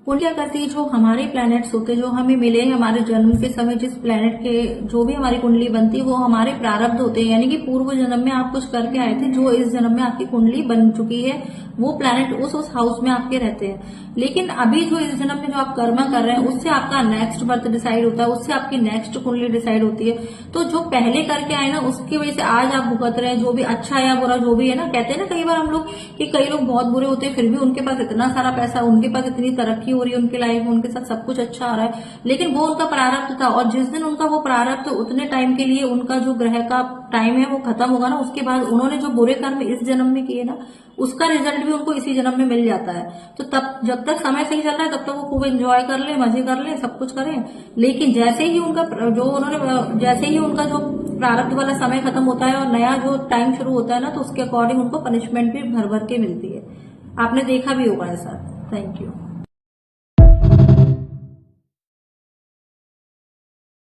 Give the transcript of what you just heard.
कुंडली क्या करती है, जो हमारे प्लैनेट्स होते हैं जो हमें मिले हमारे जन्म के समय, जिस प्लैनेट के जो भी हमारी कुंडली बनती है वो हमारे प्रारब्ध होते हैं, यानी कि पूर्व जन्म में आप कुछ करके आए थे जो इस जन्म में आपकी कुंडली बन चुकी है, वो प्लैनेट उस हाउस में आपके रहते हैं। लेकिन अभी जो इस जन्म में जो आप कर्म कर रहे हैं उससे आपका नेक्स्ट बर्थ डिसाइड होता है, उससे आपकी नेक्स्ट कुंडली डिसाइड होती है। तो जो पहले करके आए ना उसकी वजह से आज आप भुगत रहे हैं, जो भी अच्छा या बुरा जो भी है ना। कहते हैं ना कई बार हम लोग कि कई लोग बहुत बुरे होते हैं फिर भी उनके पास इतना सारा पैसा, उनके पास इतनी तरक्की हो रही है उनकी लाइफ में, उनके साथ सब कुछ अच्छा आ रहा है, लेकिन वो उनका प्रारब्ध था। और जिस दिन उनका वो प्रारब्ध उतने टाइम के लिए उनका जो ग्रह का टाइम है वो खत्म होगा ना, उसके बाद उन्होंने जो बुरे कर्म इस जन्म में किए ना उसका रिजल्ट भी उनको इसी जन्म में मिल जाता है। तो तब जब तक समय सही चल रहा है तब तक वो खूब एंजॉय कर ले, मजे कर ले, सब कुछ करें। लेकिन जैसे ही उनका जो प्रारब्ध वाला समय खत्म होता है और नया जो टाइम शुरू होता है ना, तो उसके अकॉर्डिंग उनको पनिशमेंट भी भर भर के मिलती है। आपने देखा भी होगा ऐसा। Thank you.